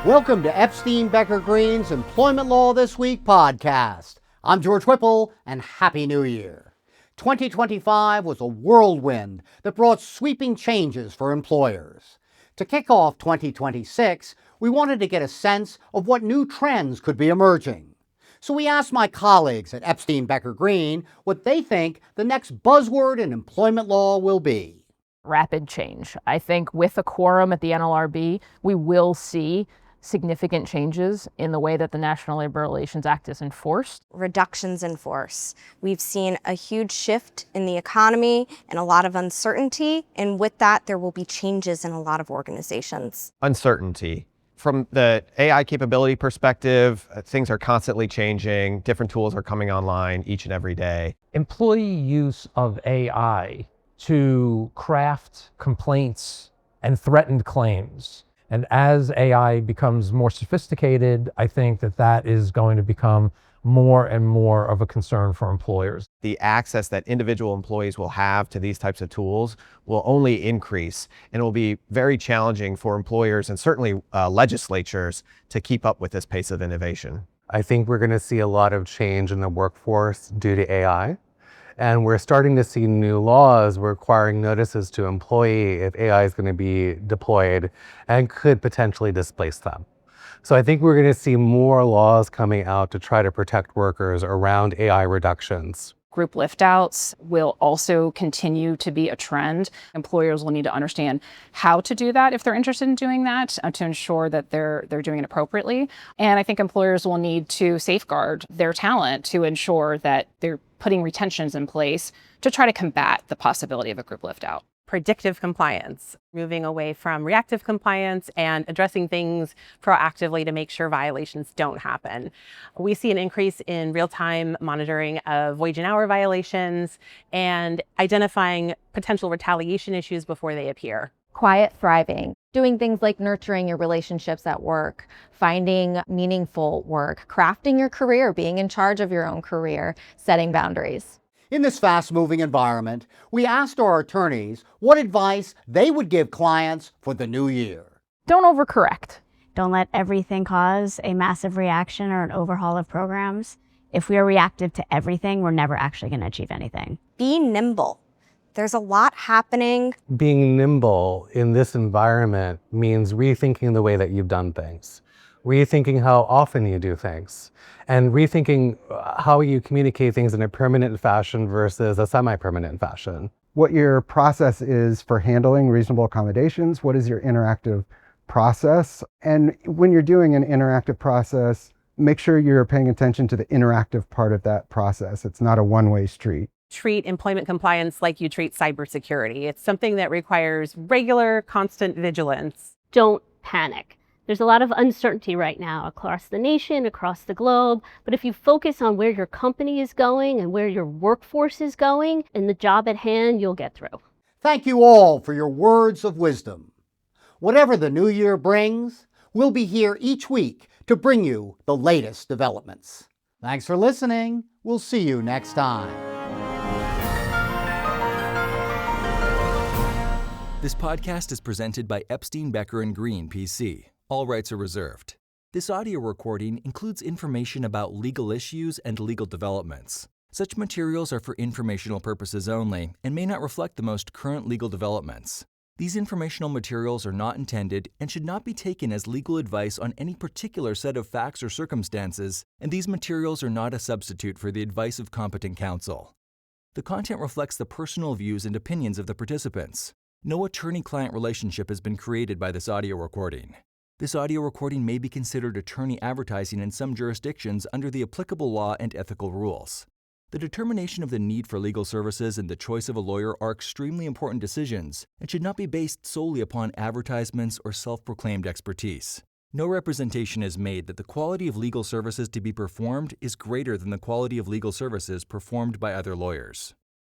Welcome to Epstein Becker Green's Employment Law This Week podcast. I'm George Whipple, and Happy New Year. 2025 was a whirlwind that brought sweeping changes for employers. To kick off 2026, we wanted to get a sense of what new trends could be emerging. So we asked my colleagues at Epstein Becker Green what they think the next buzzword in employment law will be. Rapid change. I think with a quorum at the NLRB, we will see significant changes in the way that the National Labor Relations Act is enforced. Reductions in force. We've seen a huge shift in the economy and a lot of uncertainty, and with that, there will be changes in a lot of organizations. Uncertainty. From the AI capability perspective, things are constantly changing. Different tools are coming online each and every day. Employee use of AI to craft complaints and threatened claims. And as AI becomes more sophisticated, I think that is going to become more and more of a concern for employers. The access that individual employees will have to these types of tools will only increase, and it will be very challenging for employers and certainly legislatures to keep up with this pace of innovation. I think we're going to see a lot of change in the workforce due to AI. And we're starting to see new laws requiring notices to employee if AI is going to be deployed and could potentially displace them. So I think we're going to see more laws coming out to try to protect workers around AI reductions. Group lift-outs will also continue to be a trend. Employers will need to understand how to do that if they're interested in doing that to ensure that they're doing it appropriately. And I think employers will need to safeguard their talent to ensure that they're putting retentions in place to try to combat the possibility of a group lift-out. Predictive compliance, moving away from reactive compliance and addressing things proactively to make sure violations don't happen. We see an increase in real-time monitoring of wage and hour violations and identifying potential retaliation issues before they appear. Quiet thriving, doing things like nurturing your relationships at work, finding meaningful work, crafting your career, being in charge of your own career, setting boundaries. In this fast-moving environment, we asked our attorneys what advice they would give clients for the new year. Don't overcorrect. Don't let everything cause a massive reaction or an overhaul of programs. If we are reactive to everything, we're never actually going to achieve anything. Be nimble. There's a lot happening. Being nimble in this environment means rethinking the way that you've done things, rethinking how often you do things, and rethinking how you communicate things in a permanent fashion versus a semi-permanent fashion. What your process is for handling reasonable accommodations, what is your interactive process? And when you're doing an interactive process, make sure you're paying attention to the interactive part of that process. It's not a one-way street. Treat employment compliance like you treat cybersecurity. It's something that requires regular, constant vigilance. Don't panic. There's a lot of uncertainty right now across the nation, across the globe, but if you focus on where your company is going and where your workforce is going and the job at hand, you'll get through. Thank you all for your words of wisdom. Whatever the new year brings, we'll be here each week to bring you the latest developments. Thanks for listening. We'll see you next time. This podcast is presented by Epstein Becker Green, PC. All rights are reserved. This audio recording includes information about legal issues and legal developments. Such materials are for informational purposes only and may not reflect the most current legal developments. These informational materials are not intended and should not be taken as legal advice on any particular set of facts or circumstances, and these materials are not a substitute for the advice of competent counsel. The content reflects the personal views and opinions of the participants. No attorney-client relationship has been created by this audio recording. This audio recording may be considered attorney advertising in some jurisdictions under the applicable law and ethical rules. The determination of the need for legal services and the choice of a lawyer are extremely important decisions and should not be based solely upon advertisements or self-proclaimed expertise. No representation is made that the quality of legal services to be performed is greater than the quality of legal services performed by other lawyers.